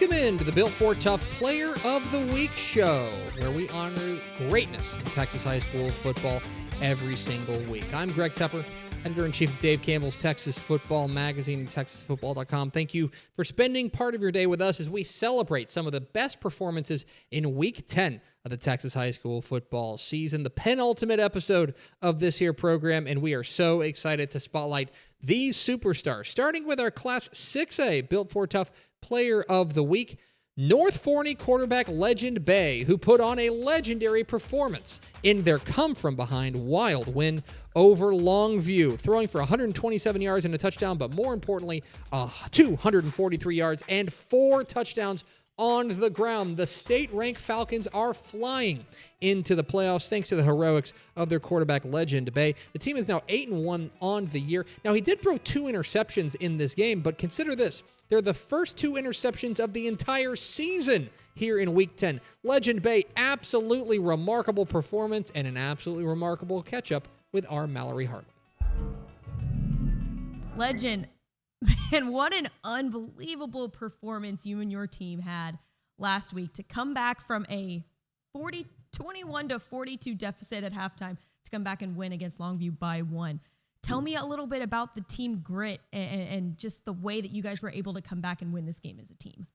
Welcome into the Built for Tough Player of the Week show, where we honor greatness in Texas high school football every single week. I'm Greg Tepper, editor-in-chief of Dave Campbell's Texas Football Magazine and TexasFootball.com. Thank you for spending part of your day with us as we celebrate some of the best performances in Week 10 of the Texas high school football season, the penultimate episode of this here program, and we are so excited to spotlight these superstars, starting with our Class 6A Built for Tough Player of the Week, North Forney quarterback Legend Bay, who put on a legendary performance in their come-from-behind wild win over Longview, throwing for 127 yards and a touchdown, but more importantly, 243 yards and 4 touchdowns on the ground. The state-ranked Falcons are flying into the playoffs thanks to the heroics of their quarterback, Legend Bay. The team is now 8-1 on the year. Now, he did throw 2 interceptions in this game, but consider this. They're the first 2 interceptions of the entire season here in Week 10. Legend Bay, absolutely remarkable performance and an absolutely remarkable catch-up with our Mallory Hartman. Legend, man, what an unbelievable performance you and your team had last week to come back from a 21-42 deficit at halftime to come back and win against Longview by 1. Tell me a little bit about the team grit and just the way that you guys were able to come back and win this game as a team.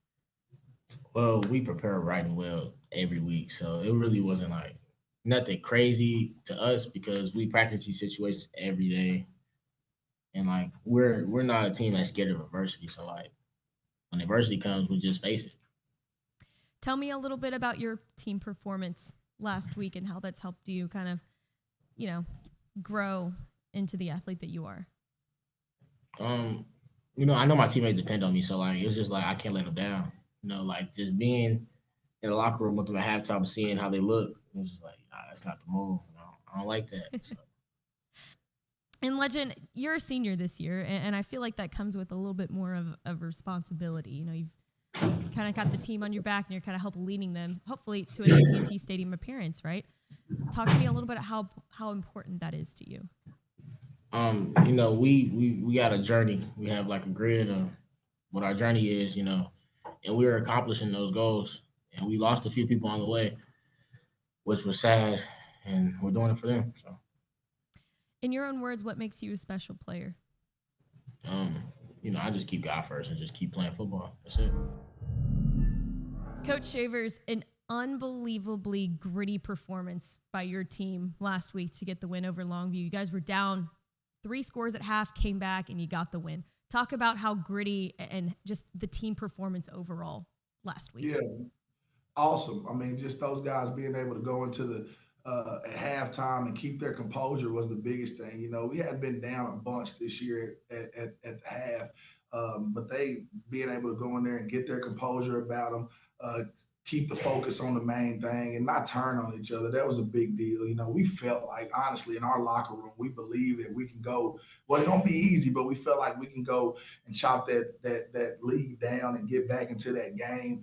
Well, we prepare right and well every week, so it really wasn't like nothing crazy to us because we practice these situations every day, and like we're not a team that's scared of adversity. So like when adversity comes, we just face it. Tell me a little bit about your team performance last week and how that's helped you kind of, grow into the athlete that you are. I know my teammates depend on me, so like it's just like I can't let them down. Like just being in the locker room with them at halftime and seeing how they look, it's just like that's not the move. I don't like that. So. And Legend, you're a senior this year, and I feel like that comes with a little bit more of responsibility. You've kind of got the team on your back, and you're kind of help leading them, hopefully, to an AT&T Stadium appearance, right? Talk to me a little bit about how important that is to you. We got a journey. We have like a grid of what our journey is, and we're accomplishing those goals. And we lost a few people on the way, which was sad, and we're doing it for them. So, in your own words, what makes you a special player? I just keep God first and just keep playing football. That's it. Coach Shavers, an unbelievably gritty performance by your team last week to get the win over Longview. You guys were down 3 scores at half, came back, and you got the win. Talk about how gritty and just the team performance overall last week. Yeah, awesome. I mean, just those guys being able to go into the at halftime and keep their composure was the biggest thing. We hadn't been down a bunch this year at the half, but they being able to go in there and get their composure about them, keep the focus on the main thing and not turn on each other. That was a big deal. We felt like, honestly, in our locker room, we believe that we can go, well, it's going to be easy, but we felt like we can go and chop that lead down and get back into that game.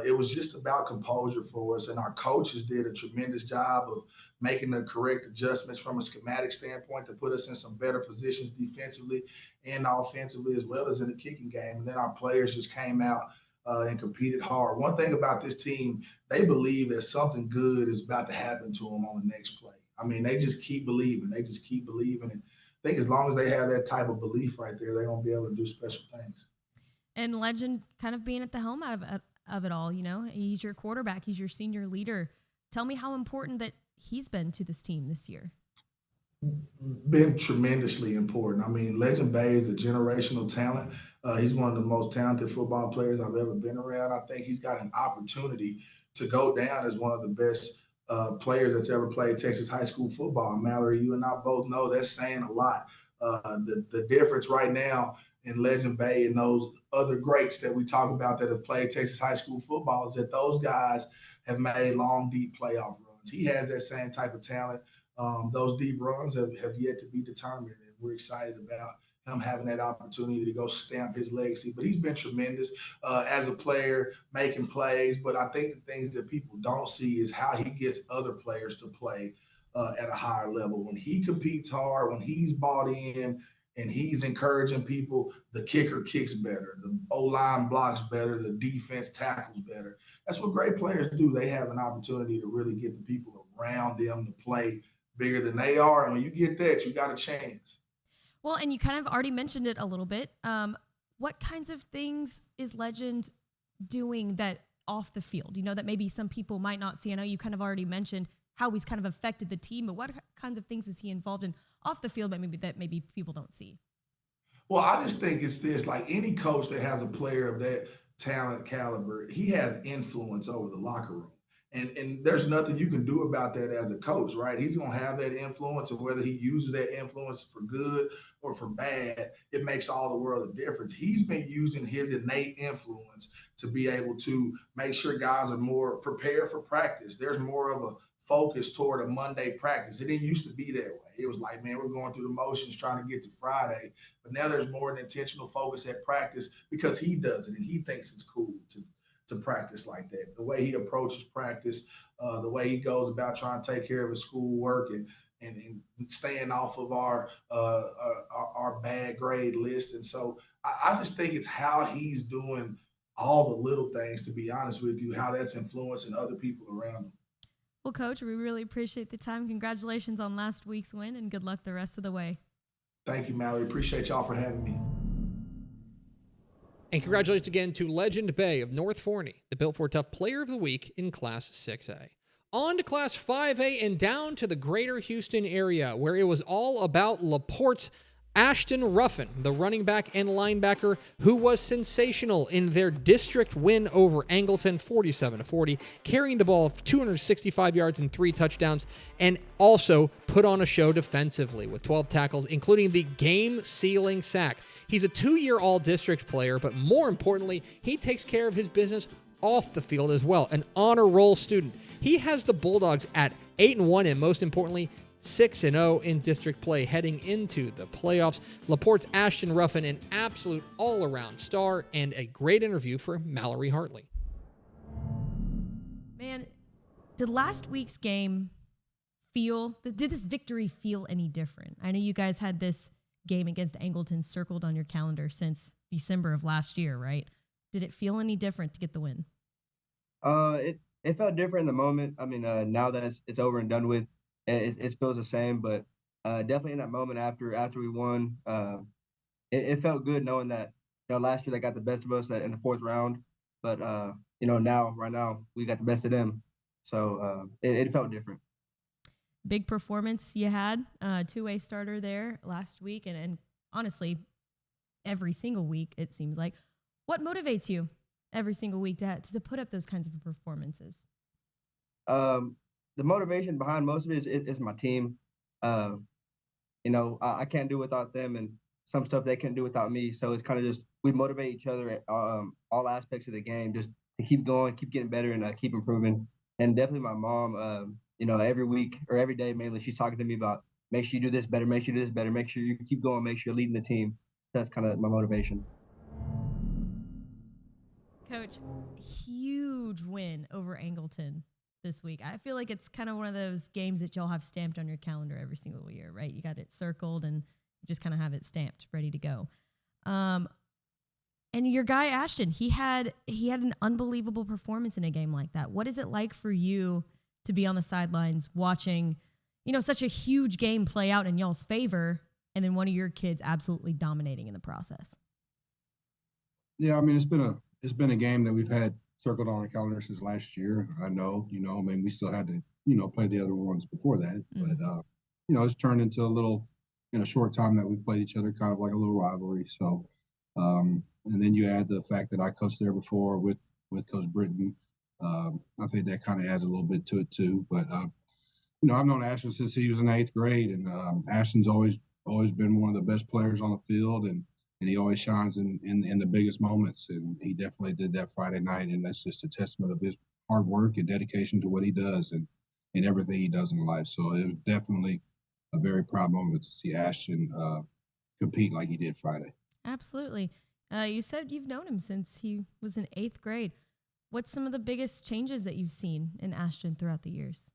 It was just about composure for us, and our coaches did a tremendous job of making the correct adjustments from a schematic standpoint to put us in some better positions defensively and offensively, as well as in the kicking game. And then our players just came out and competed hard. One thing about this team, they believe that something good is about to happen to them on the next play. I mean, they just keep believing. They just keep believing. And I think as long as they have that type of belief right there, they're going to be able to do special things. And Legend kind of being at the helm of it all, he's your quarterback. He's your senior leader. Tell me how important that he's been to this team this year. Been tremendously important. I mean, Legend Bay is a generational talent. He's one of the most talented football players I've ever been around. I think he's got an opportunity to go down as one of the best players that's ever played Texas high school football. Mallory, you and I both know that's saying a lot. The difference right now in Legend Bay and those other greats that we talk about that have played Texas high school football is that those guys have made long, deep playoff runs. He has that same type of talent. Those deep runs have yet to be determined, and we're excited about him having that opportunity to go stamp his legacy. But he's been tremendous as a player, making plays. But I think the things that people don't see is how he gets other players to play at a higher level. When he competes hard, when he's bought in and he's encouraging people. The kicker kicks better, the O-line blocks better, the defense tackles better. That's what great players do. They have an opportunity to really get the people around them to play bigger than they are. And when you get that, you got a chance. Well, and you kind of already mentioned it a little bit. What kinds of things is Legend doing that off the field, that maybe some people might not see? I know you kind of already mentioned how he's kind of affected the team, but what kinds of things is he involved in off the field that maybe people don't see? Well, I just think it's this, like any coach that has a player of that talent caliber, he has influence over the locker room. And there's nothing you can do about that as a coach, right? He's going to have that influence, and whether he uses that influence for good or for bad, it makes all the world a difference. He's been using his innate influence to be able to make sure guys are more prepared for practice. There's more of a focus toward a Monday practice. It didn't used to be that way. It was like, man, we're going through the motions trying to get to Friday. But now there's more an intentional focus at practice because he does it and he thinks it's cool to practice like that. The way he approaches practice, the way he goes about trying to take care of his schoolwork and staying off of our bad grade list. And so I just think it's how he's doing all the little things, to be honest with you, how that's influencing other people around him. Well, Coach, we really appreciate the time. Congratulations on last week's win, and good luck the rest of the way. Thank you, Mallory. Appreciate y'all for having me. And congratulations again to Legend Bay of North Forney, the Built for Tough Player of the Week in Class 6A. On to Class 5A and down to the greater Houston area, where it was all about LaPorte's Ashton Ruffin, the running back and linebacker who was sensational in their district win over Angleton 47-40, carrying the ball 265 yards and 3 touchdowns, and also put on a show defensively with 12 tackles, including the game-sealing sack. He's a 2-year all-district player, but more importantly, he takes care of his business off the field as well, an honor roll student. He has the Bulldogs at 8-1 and most importantly, 6-0 in district play heading into the playoffs. LaPorte's Ashton Ruffin, an absolute all-around star, and a great interview for Mallory Hartley. Man, did last week's game did this victory feel any different? I know you guys had this game against Angleton circled on your calendar since December of last year, right? Did it feel any different to get the win? It felt different in the moment. I mean, now that it's over and done with, it feels the same. But definitely in that moment after we won, it felt good knowing that last year they got the best of us in the 4th round, but right now we got the best of them. So it felt different. Big performance you had, 2-way starter there last week, and honestly, every single week it seems like. What motivates you every single week to put up those kinds of performances? The motivation behind most of it is my team. I can't do without them, and some stuff they can't do without me. So it's kind of just we motivate each other at all aspects of the game, just to keep going, keep getting better, and keep improving. And definitely my mom, every week or every day mainly, she's talking to me about make sure you do this better, make sure you do this better, make sure you keep going, make sure you're leading the team. That's kind of my motivation. Coach, huge win over Angleton this week. I feel like it's kind of one of those games that y'all have stamped on your calendar every single year, right? You got it circled and you just kind of have it stamped, ready to go. And your guy Ashton, he had an unbelievable performance in a game like that. What is it like for you to be on the sidelines watching, such a huge game play out in y'all's favor, and then one of your kids absolutely dominating in the process? Yeah, I mean, it's been a game that we've had circled on our calendar since last year. I know, we still had to, play the other ones before that. Mm-hmm. But, it's turned into a little, in a short time that we played each other, kind of like a little rivalry. So, and then you add the fact that I coached there before with Coach Britton. I think that kind of adds a little bit to it too. But, I've known Ashton since he was in 8th grade, and Ashton's always been one of the best players on the field, and he always shines in the biggest moments, and he definitely did that Friday night, and that's just a testament of his hard work and dedication to what he does and everything he does in life. So it was definitely a very proud moment to see Ashton compete like he did Friday. Absolutely. You said you've known him since he was in 8th grade. What's some of the biggest changes that you've seen in Ashton throughout the years?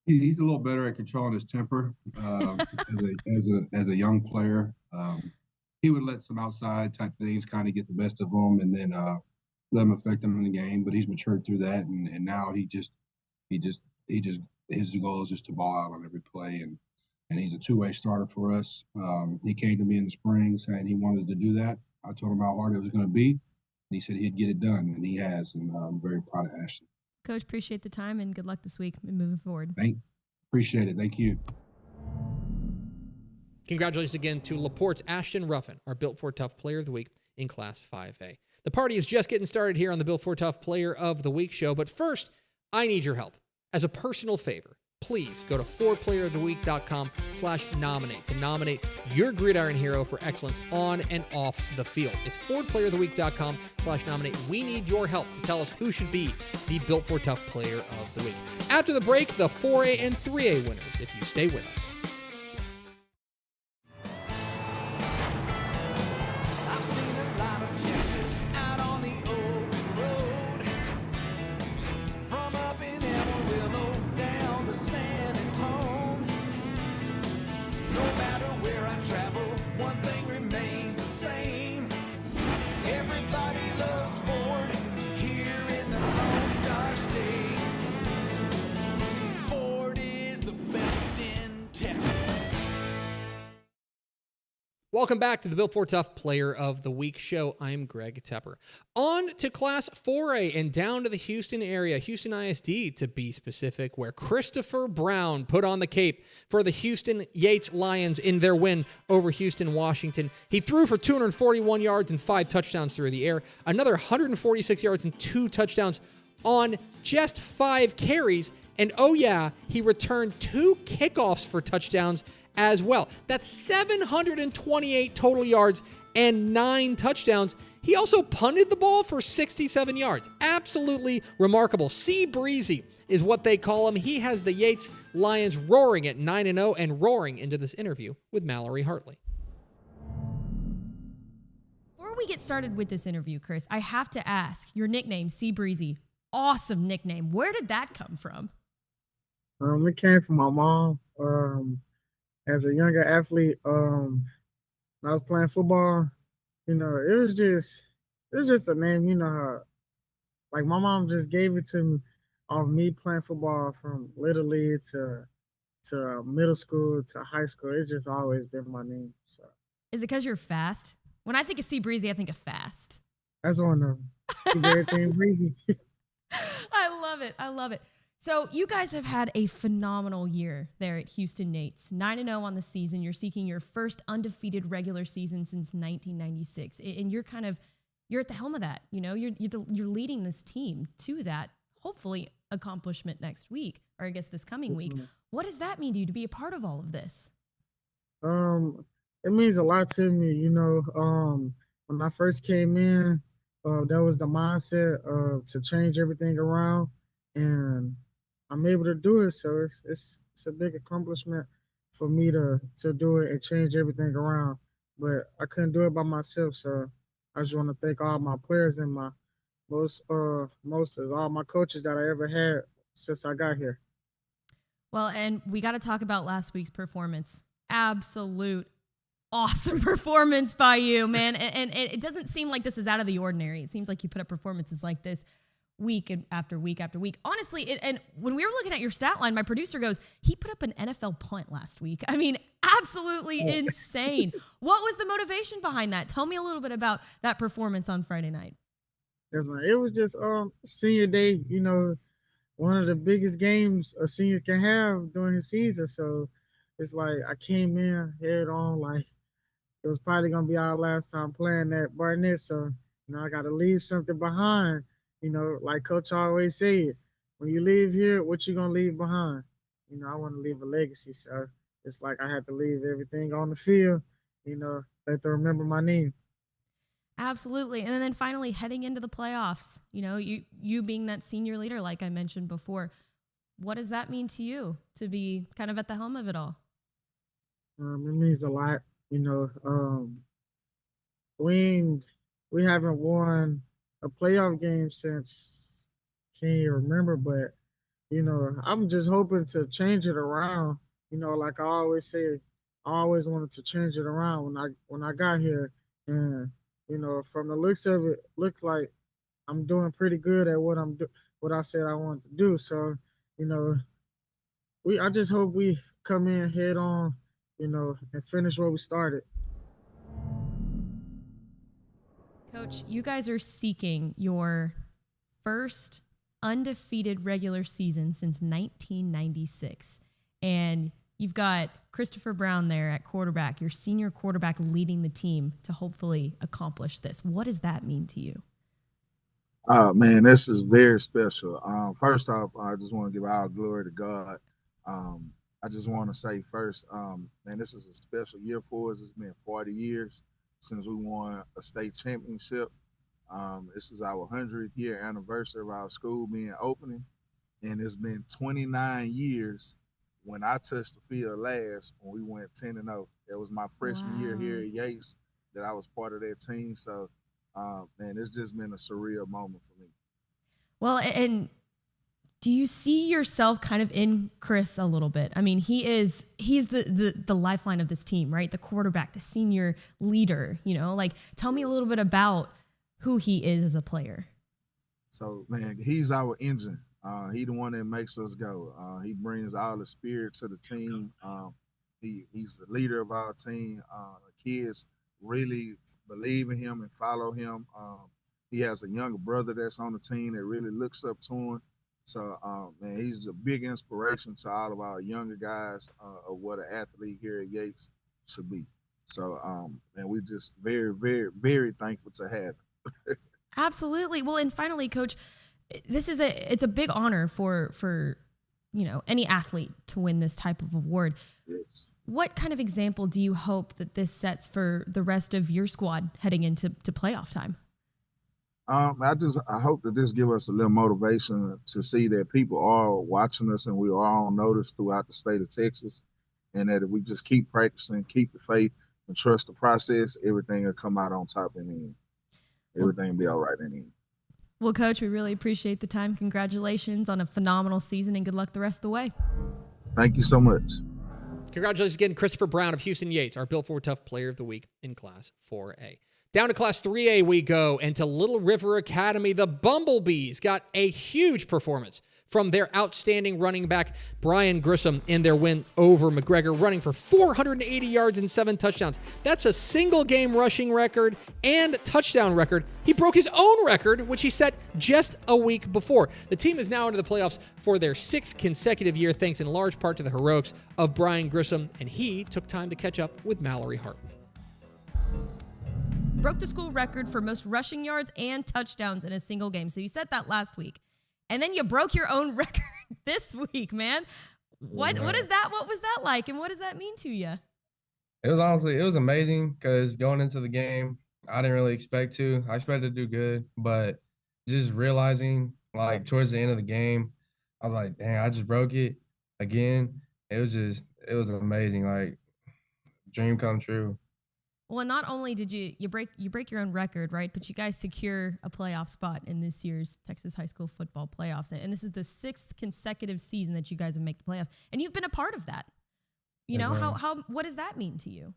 He's a little better at controlling his temper as a young player. He would let some outside type things kind of get the best of him, and then let him affect him in the game. But he's matured through that, and now he just his goal is just to ball out on every play, and he's a two-way starter for us. He came to me in the spring saying he wanted to do that. I told him how hard it was going to be, and he said he'd get it done, and he has. And I'm very proud of Ashton. Coach, appreciate the time and good luck this week and moving forward. Appreciate it. Thank you. Congratulations again to LaPorte's Ashton Ruffin, our Built for Tough Player of the Week in Class 5A. The party is just getting started here on the Built for Tough Player of the Week show, but first, I need your help. As a personal favor, please go to fordplayeroftheweek.com/nominate to nominate your gridiron hero for excellence on and off the field. It's fordplayeroftheweek.com/nominate. We need your help to tell us who should be the Built for Tough Player of the Week. After the break, the 4A and 3A winners, if you stay with us. Welcome back to the Built for Tough Player of the Week show. I'm Greg Tepper. On to Class 4A and down to the Houston area, Houston ISD to be specific, where Christopher Brown put on the cape for the Houston Yates Lions in their win over Houston, Washington. He threw for 241 yards and 5 touchdowns through the air, another 146 yards and 2 touchdowns on just 5 carries. And oh yeah, he returned 2 kickoffs for touchdowns as well. That's 728 total yards and 9 touchdowns. He also punted the ball for 67 yards. Absolutely remarkable. C Breezy is what they call him. He has the Yates Lions roaring at 9-0 and roaring into this interview with Mallory Hartley. Before we get started with this interview, Chris, I have to ask, your nickname, C Breezy, awesome nickname. Where did that come from? It came from my mom. As a younger athlete, when I was playing football, it was just a name, how, like, my mom just gave it to me off me playing football from Little League to middle school to high school. It's just always been my name. So Is it because you're fast? When I think of C Breezy, I think of fast. that's one of them. Keep everything breezy. I love it. So you guys have had a phenomenal year there at Houston Yates. 9-0 on the season. You're seeking your first undefeated regular season since 1996. And you're at the helm of that. You're leading this team to that, hopefully, accomplishment next week, or I guess this coming week. What does that mean to you to be a part of all of this? It means a lot to me. When I first came in, that was the mindset to change everything around, and I'm able to do it. So it's a big accomplishment for me to do it and change everything around. But I couldn't do it by myself. So I just want to thank all my players and my most is all my coaches that I ever had since I got here. Well, and we got to talk about last week's performance. Absolute awesome performance by you, man. And it doesn't seem like this is out of the ordinary. It seems like you put up performances like this week after week after week. Honestly, and when we were looking at your stat line, my producer goes, he put up an NFL punt last week. I mean, absolutely insane. What was the motivation behind that? Tell me a little bit about that performance on Friday night. That's right. It was just senior day, one of the biggest games a senior can have during his season. So it's like I came in head on, like it was probably gonna be our last time playing at Barnett. So, I gotta leave something behind. Like Coach always said, when you leave here, what you gonna leave behind? I want to leave a legacy. So it's like I had to leave everything on the field, let them remember my name. Absolutely. And then finally heading into the playoffs, you being that senior leader, like I mentioned before, what does that mean to you to be kind of at the helm of it all? It means a lot. We haven't won a playoff game since, can't even remember, but I'm just hoping to change it around. Like I always say, I always wanted to change it around when I got here, and from the looks of it, looks like I'm doing pretty good at what I said I wanted to do. So, you know, I just hope we come in head on, and finish where we started. Coach, you guys are seeking your first undefeated regular season since 1996. And you've got Christopher Brown there at quarterback, your senior quarterback leading the team to hopefully accomplish this. What does that mean to you? Man, this is very special. First off, I just want to give all glory to God. I just want to say first, man, this is a special year for us. It's been 40 years since we won a state championship. This is our 100th year anniversary of our school being opening. And it's been 29 years when I touched the field last when we went 10-0. It was my freshman year here at Yates that I was part of that team. So, man, it's just been a surreal moment for me. Well, and do you see yourself kind of in Chris a little bit? I mean, he's the lifeline of this team, right? The quarterback, the senior leader, like tell me a little bit about who he is as a player. So, man, he's our engine. He the one that makes us go. He brings all the spirit to the team. He's the leader of our team. The kids really believe in him and follow him. He has a younger brother that's on the team that really looks up to him. So, man, he's a big inspiration to all of our younger guys of what an athlete here at Yates should be. So, man, we just very, very, very thankful to have him. Absolutely. Well, and finally, Coach, it's a big honor for any athlete to win this type of award. Yes. What kind of example do you hope that this sets for the rest of your squad heading into playoff time? I hope that this give us a little motivation to see that people are watching us and we are on notice throughout the state of Texas, and that if we just keep practicing, keep the faith, and trust the process, everything will come out on top in the end. Everything will be all right in the end. Well, Coach, we really appreciate the time. Congratulations on a phenomenal season, and good luck the rest of the way. Thank you so much. Congratulations again, Christopher Brown of Houston Yates, our Built Ford Tough Player of the Week in Class 4A. Down to Class 3A we go, and to Little River Academy. The Bumblebees got a huge performance from their outstanding running back, Brian Grissom, in their win over McGregor, running for 480 yards and 7 touchdowns. That's a single-game rushing record and touchdown record. He broke his own record, which he set just a week before. The team is now into the playoffs for their 6th consecutive year, thanks in large part to the heroics of Brian Grissom, and he took time to catch up with Mallory Hartman. Broke the school record for most rushing yards and touchdowns in a single game. So you set that last week. And then you broke your own record this week, man. What is that? What was that like? And what does that mean to you? It was amazing because going into the game, I didn't really expect to. I expected to do good, but just realizing like towards the end of the game, I was like, dang, I just broke it again. It was amazing. Like dream come true. Well, not only did you break your own record, right? But you guys secure a playoff spot in this year's Texas high school football playoffs. And this is the 6th consecutive season that you guys have made the playoffs. And you've been a part of that. What does that mean to you?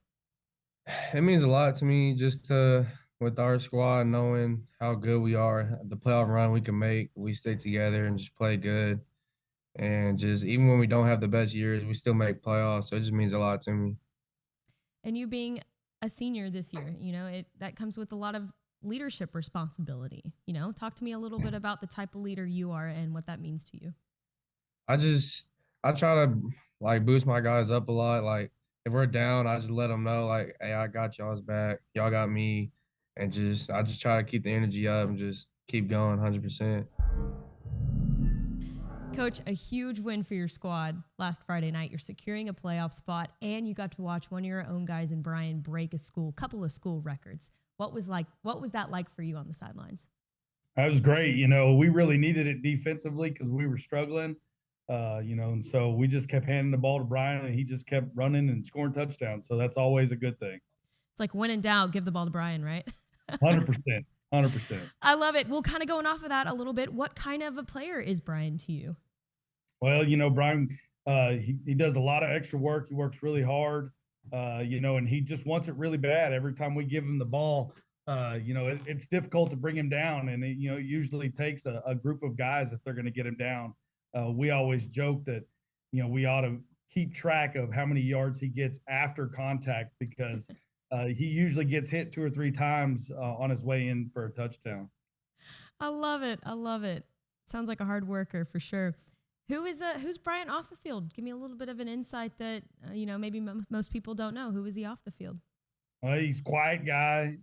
It means a lot to me just with our squad, knowing how good we are, the playoff run we can make, we stay together and just play good. And just even when we don't have the best years, we still make playoffs. So it just means a lot to me. And you being a senior this year, that comes with a lot of leadership responsibility. Talk to me a little bit about the type of leader you are and what that means to you. I try to like boost my guys up a lot. Like if we're down, I just let them know like, hey, I got y'all's back. Y'all got me. And I just try to keep the energy up and just keep going 100%. Coach, a huge win for your squad last Friday night. You're securing a playoff spot, and you got to watch one of your own guys in Brian break a couple of school records. What was that like for you on the sidelines? That was great. We really needed it defensively because we were struggling, and so we just kept handing the ball to Brian, and he just kept running and scoring touchdowns. So that's always a good thing. It's like when in doubt, give the ball to Brian, right? 100%. 100%. I love it. Well, kind of going off of that a little bit, what kind of a player is Brian to you? Well, Brian, he does a lot of extra work. He works really hard, and he just wants it really bad. Every time we give him the ball, it's difficult to bring him down. And, it usually takes a group of guys if they're going to get him down. We always joke that, we ought to keep track of how many yards he gets after contact because he usually gets hit 2 or 3 times on his way in for a touchdown. I love it. I love it. Sounds like a hard worker for sure. Who's Brian off the field? Give me a little bit of an insight that maybe most people don't know. Who is he off the field? He's a quiet guy.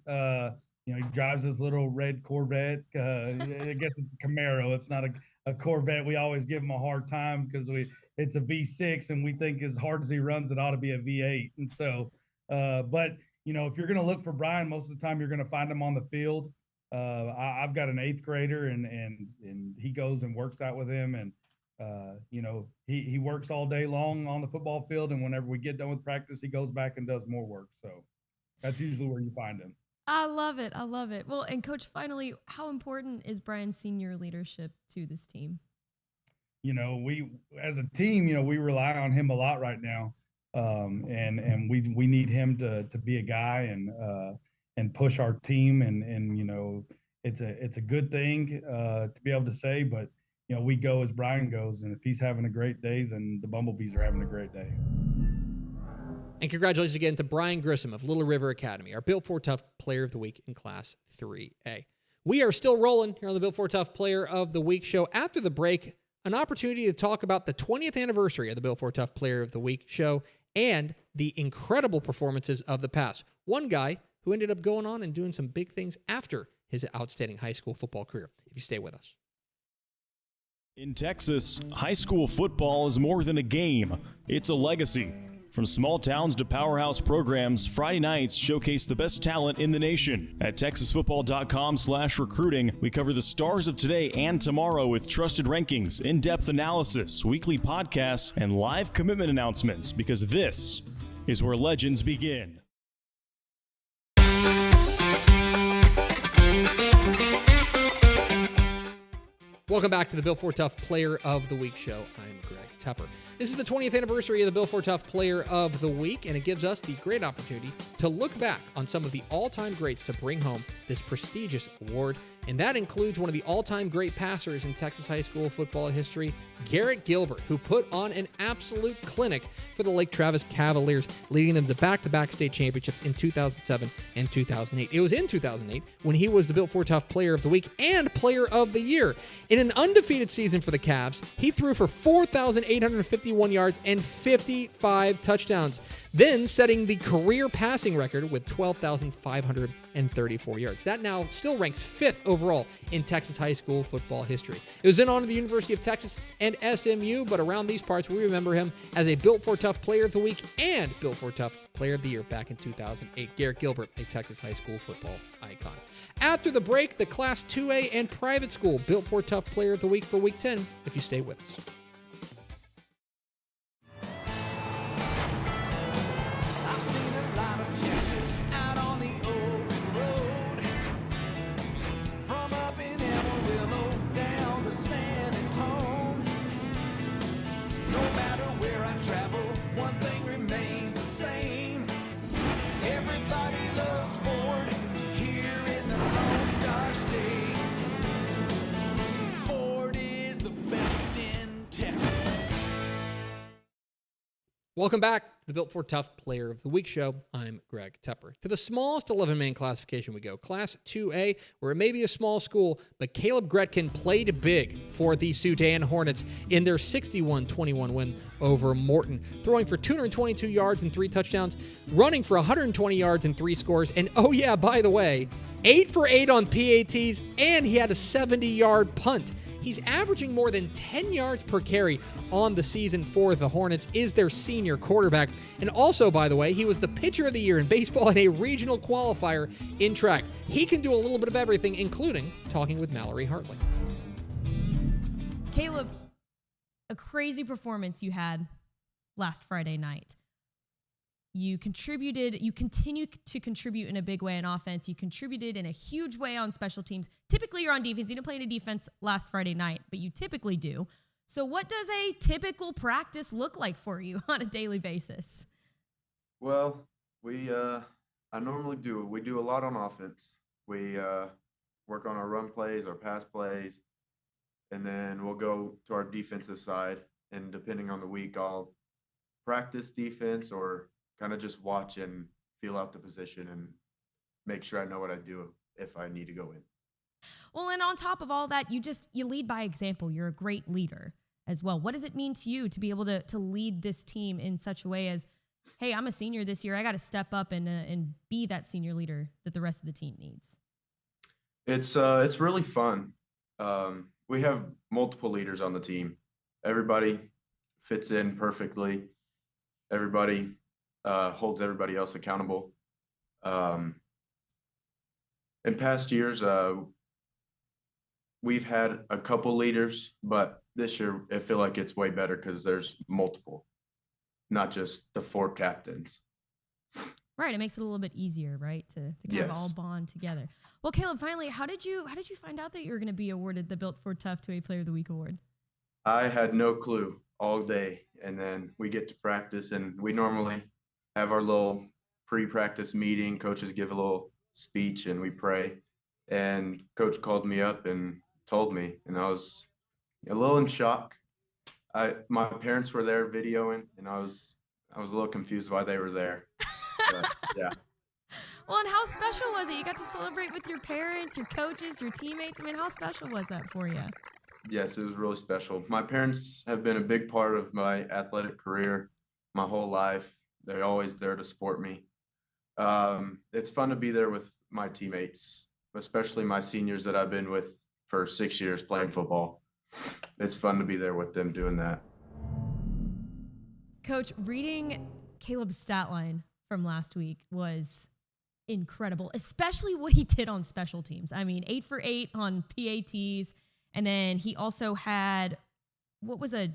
He drives his little red Corvette. I guess it's a Camaro. It's not a Corvette. We always give him a hard time because it's a V6, and we think as hard as he runs, it ought to be a V8. And so, but if you're going to look for Brian, most of the time you're going to find him on the field. I've got an 8th grader, and he goes and works out with him, and he works all day long on the football field, and whenever we get done with practice, he goes back and does more work. So that's usually where you find him. I love it. I love it. Well, and Coach, finally, how important is Brian's senior leadership to this team? We as a team, we rely on him a lot right now, and we need him to be a guy and push our team, and it's a good thing to be able to say, but we go as Brian goes, and if he's having a great day, then the Bumblebees are having a great day. And congratulations again to Brian Grissom of Little River Academy, our Built for Tough Player of the Week in Class 3A. We are still rolling here on the Built for Tough Player of the Week show. After the break, an opportunity to talk about the 20th anniversary of the Built for Tough Player of the Week show and the incredible performances of the past. One guy who ended up going on and doing some big things after his outstanding high school football career. If you stay with us. In Texas, high school football is more than a game. It's a legacy. From small towns to powerhouse programs, Friday nights showcase the best talent in the nation. At texasfootball.com/recruiting, we cover the stars of today and tomorrow with trusted rankings, in-depth analysis, weekly podcasts, and live commitment announcements, because this is where legends begin. Welcome back to the Built for Tough Player of the Week show. I'm Greg Tepper. This is the 20th anniversary of the Built for Tough Player of the Week, and it gives us the great opportunity to look back on some of the all-time greats to bring home this prestigious award. And that includes one of the all-time great passers in Texas high school football history, Garrett Gilbert, who put on an absolute clinic for the Lake Travis Cavaliers, leading them to back-to-back state championships in 2007 and 2008. It was in 2008 when he was the Built for Tough Player of the Week and Player of the Year. In an undefeated season for the Cavs, he threw for 4,851 yards and 55 touchdowns, then setting the career passing record with 12,534 yards. That now still ranks 5th overall in Texas high school football history. It was in honor of the University of Texas and SMU, but around these parts, we remember him as a Built for Tough Player of the Week and Built for Tough Player of the Year back in 2008. Garrett Gilbert, a Texas high school football icon. After the break, the Class 2A and private school Built for Tough Player of the Week for Week 10, if you stay with us. Welcome back to the Built for Tough Player of the Week show. I'm Greg Tepper. To the smallest 11-man classification we go, Class 2A, where it may be a small school, but Caleb Gretkin played big for the Sudan Hornets in their 61-21 win over Morton, throwing for 222 yards and 3 touchdowns, running for 120 yards and 3 scores, and oh yeah, by the way, 8 for 8 on PATs, and he had a 70-yard punt. He's averaging more than 10 yards per carry on the season for the Hornets, is their senior quarterback. And also, by the way, he was the pitcher of the year in baseball in a regional qualifier in track. He can do a little bit of everything, including talking with Mallory Hartley. Caleb, a crazy performance you had last Friday night. You continue to contribute in a big way on offense. You contributed in a huge way on special teams. Typically, you're on defense. You didn't play any defense last Friday night, but you typically do. So what does a typical practice look like for you on a daily basis? Well, I normally we do a lot on offense. We work on our run plays, our pass plays, and then we'll go to our defensive side. And depending on the week, I'll practice defense or kind of just watch and feel out the position and make sure I know what I do if I need to go in. Well, and on top of all that, you lead by example. You're a great leader as well. What does it mean to you to be able to lead this team in such a way as, hey, I'm a senior this year. I got to step up and be that senior leader that the rest of the team needs? It's really fun. We have multiple leaders on the team. Everybody fits in perfectly. Everybody holds everybody else accountable. In past years, we've had a couple leaders, but this year I feel like it's way better because there's multiple, not just the 4 captains. Right. It makes it a little bit easier, right? To kind of all bond together. Well, Caleb, finally, how did you find out that you were going to be awarded the Built Ford Tough 2A Player of the Week award? I had no clue all day. And then we get to practice, and we normally have our little pre-practice meeting. Coaches give a little speech and we pray. And coach called me up and told me, and I was a little in shock. My parents were there videoing, and I was a little confused why they were there. But, yeah. Well, and how special was it? You got to celebrate with your parents, your coaches, your teammates. I mean, how special was that for you? Yes, it was really special. My parents have been a big part of my athletic career my whole life. They're always there to support me. It's fun to be there with my teammates, especially my seniors that I've been with for 6 years playing football. It's fun to be there with them doing that. Coach, reading Caleb's stat line from last week was incredible, especially what he did on special teams. I mean, 8 for 8 on PATs. And then he also had, what was a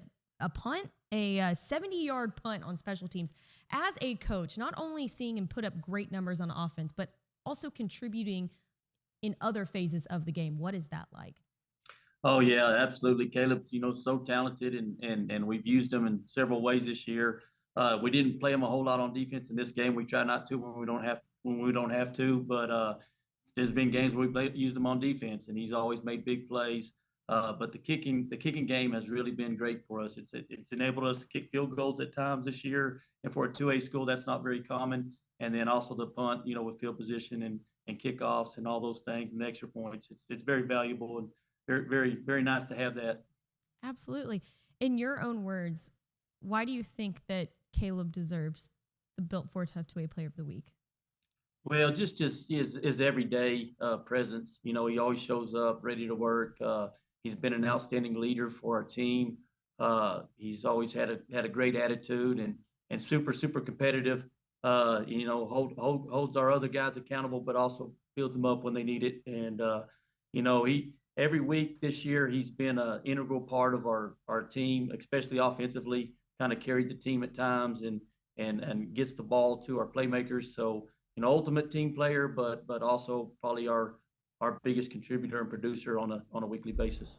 punt? A 70-yard punt on special teams. As a coach, not only seeing him put up great numbers on offense, but also contributing in other phases of the game. What is that like? Oh, yeah, absolutely. Caleb's, so talented, and we've used him in several ways this year. We didn't play him a whole lot on defense in this game. We try not to when we don't have to, but there's been games where we used him on defense, and he's always made big plays. But the kicking game has really been great for us. It's enabled us to kick field goals at times this year, and for a 2A school, that's not very common. And then also the punt, with field position and kickoffs and all those things and the extra points. It's very valuable and very, very, very nice to have that. Absolutely. In your own words, why do you think that Caleb deserves the Built Ford Tough 2A Player of the Week? Well, just his everyday presence. He always shows up ready to work. He's been an outstanding leader for our team. He's always had a great attitude and super competitive. Holds our other guys accountable, but also builds them up when they need it. And he every week this year he's been an integral part of our team, especially offensively. Kind of carried the team at times and gets the ball to our playmakers. So ultimate team player, but also probably our biggest contributor and producer on a weekly basis.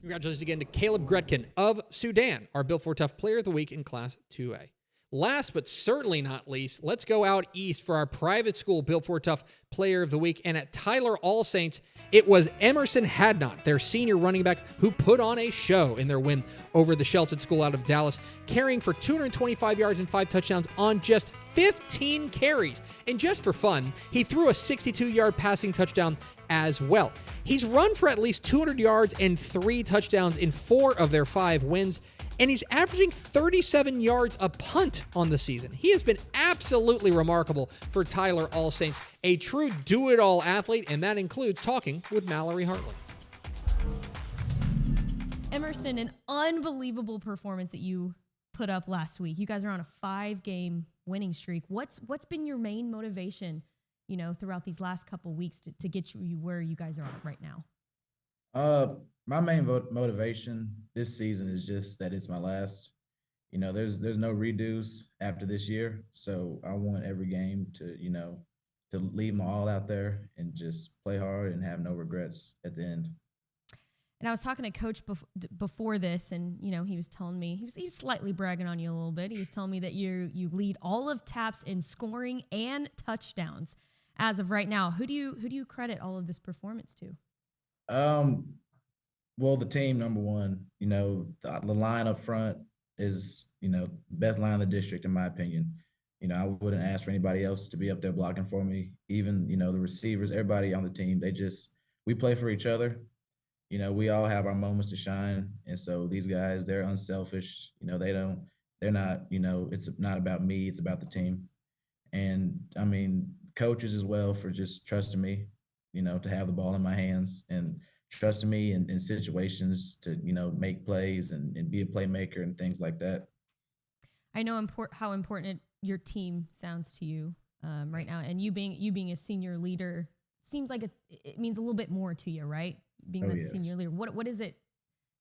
Congratulations again to Caleb Gretkin of Sudan, our Built Ford Tough Player of the Week in Class 2A. Last but certainly not least, let's go out east for our private school Built Ford Tough Player of the Week. And at Tyler All Saints, it was Emerson Hadnot, their senior running back, who put on a show in their win over the Shelton School out of Dallas, carrying for 225 yards and 5 touchdowns on just 15 carries. And just for fun, he threw a 62-yard passing touchdown as well. He's run for at least 200 yards and 3 touchdowns in 4 of their 5 wins. And he's averaging 37 yards a punt on the season. He has been absolutely remarkable for Tyler All Saints, a true do-it-all athlete, and that includes talking with Mallory Hartley. Emerson, an unbelievable performance that you put up last week. You guys are on a 5-game winning streak. What's been your main motivation, throughout these last couple weeks to get you where you guys are at right now? My main motivation this season is just that it's my last. There's no redos after this year, so I want every game to leave them all out there and just play hard and have no regrets at the end. And I was talking to Coach before this, and he was telling me he was slightly bragging on you a little bit. He was telling me that you lead all of TAPPS in scoring and touchdowns as of right now. Who do you credit all of this performance to? Well, the team, number one. The line up front is best line in the district in my opinion. I wouldn't ask for anybody else to be up there blocking for me. Even the receivers, everybody on the team, we play for each other. We all have our moments to shine. And so these guys, they're unselfish. They're not, it's not about me, it's about the team. And I mean, coaches as well for just trusting me, to have the ball in my hands and trusting me in situations to, make plays and be a playmaker and things like that. I know how important your team sounds to you right now. And you being a senior leader seems like it means a little bit more to you, right? Being that senior leader. What is it?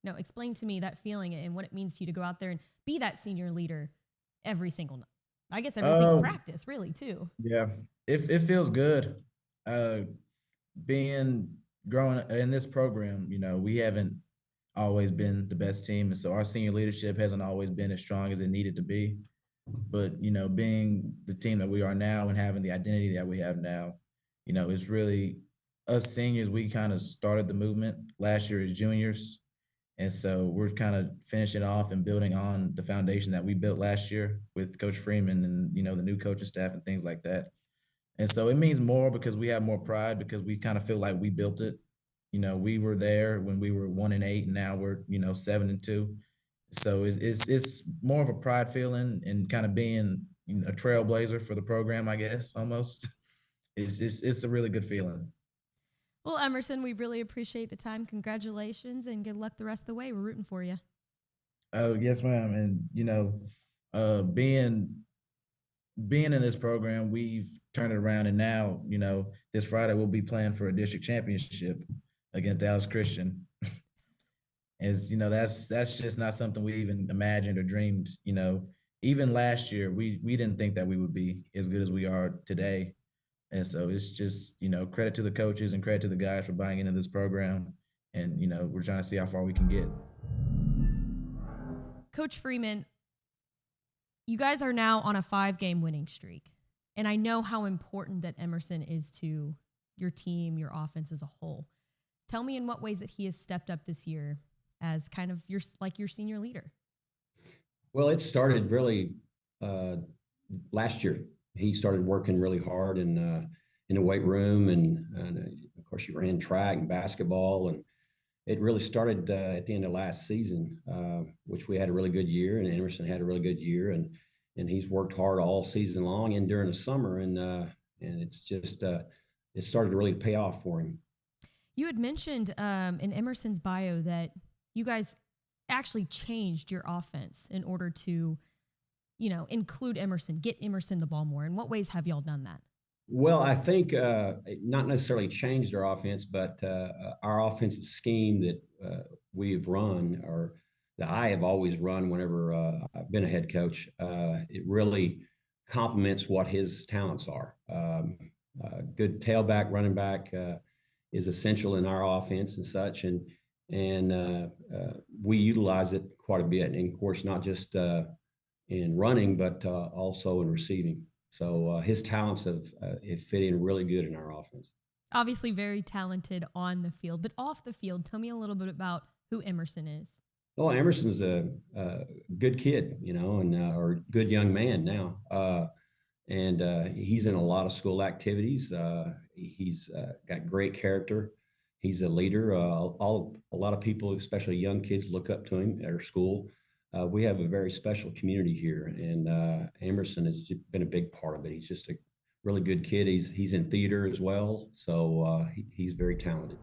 Explain to me that feeling and what it means to you to go out there and be that senior leader every single night. I guess every single practice, really, too. Yeah, it feels good. Growing in this program, we haven't always been the best team, and so our senior leadership hasn't always been as strong as it needed to be. But being the team that we are now and having the identity that we have now, it's really us seniors. We kind of started the movement last year as juniors. And so we're kind of finishing off and building on the foundation that we built last year with Coach Freeman and, the new coaching staff and things like that. And so it means more because we have more pride because we kind of feel like we built it. We were there when we were 1-8 and now we're, 7-2. So it's more of a pride feeling and kind of being a trailblazer for the program, I guess, almost. It's a really good feeling. Well, Emerson, we really appreciate the time. Congratulations and good luck the rest of the way. We're rooting for you. Oh, yes, ma'am. And, being in this program, we've turned it around. And now, this Friday we'll be playing for a district championship against Dallas Christian. As that's just not something we even imagined or dreamed. Even last year, we didn't think that we would be as good as we are today. And so it's just, credit to the coaches and credit to the guys for buying into this program. And, we're trying to see how far we can get. Coach Freeman, you guys are now on a 5-game winning streak. And I know how important that Emerson is to your team, your offense as a whole. Tell me in what ways that he has stepped up this year as kind of your senior leader. Well, it started really last year. He started working really hard in the weight room, and of course, he ran track and basketball, and it really started at the end of last season, which we had a really good year, and Emerson had a really good year, and he's worked hard all season long and during the summer, and it's just it started to really pay off for him. You had mentioned in Emerson's bio that you guys actually changed your offense in order to include Emerson, get Emerson the ball more. In what ways have y'all done that? Well, I think not necessarily changed our offense, but our offensive scheme that we've run, or that I have always run whenever I've been a head coach, it really complements what his talents are. Good tailback, running back is essential in our offense and such, and we utilize it quite a bit. And of course, not just in running, but also in receiving. So his talents have fit in really good in our offense. Obviously very talented on the field, but off the field, tell me a little bit about who Emerson is. Well, Emerson's a good kid, and or good young man now. And he's in a lot of school activities. He's got great character. He's a leader. A lot of people, especially young kids, look up to him at our school. We have a very special community here, and Emerson has been a big part of it. He's just a really good kid. He's in theater as well, so he's very talented.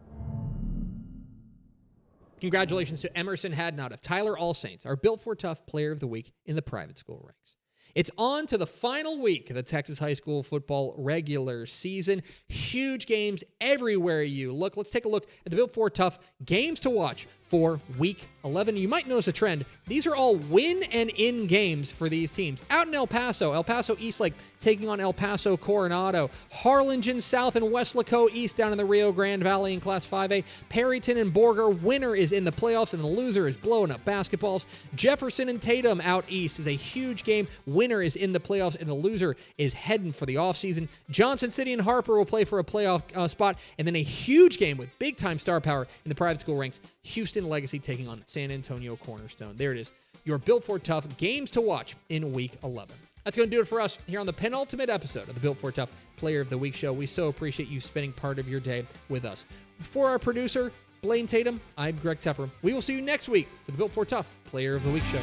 Congratulations to Emerson Haddon out of Tyler All Saints, our Built for Tough Player of the Week in the private school ranks. It's on to the final week of the Texas high school football regular season. Huge games everywhere you look. Let's take a look at the Built for Tough games to watch for Week 11. You might notice a trend. These are all win and in games for these teams. Out in El Paso Eastlake taking on El Paso Coronado. Harlingen South and Weslaco East down in the Rio Grande Valley in Class 5A. Perryton and Borger, winner is in the playoffs and the loser is blowing up basketballs. Jefferson and Tatum out east is a huge game. Winner is in the playoffs and the loser is heading for the offseason. Johnson City and Harper will play for a playoff spot, and then a huge game with big-time star power in the private school ranks. Houston Legacy taking on San Antonio Cornerstone. There it is. Your Built for Tough games to watch in Week 11. That's going to do it for us here on the penultimate episode of the Built for Tough Player of the Week show. We so appreciate you spending part of your day with us. For our producer, Blaine Tatum, I'm Greg Tepper. We will see you next week for the Built for Tough Player of the Week show.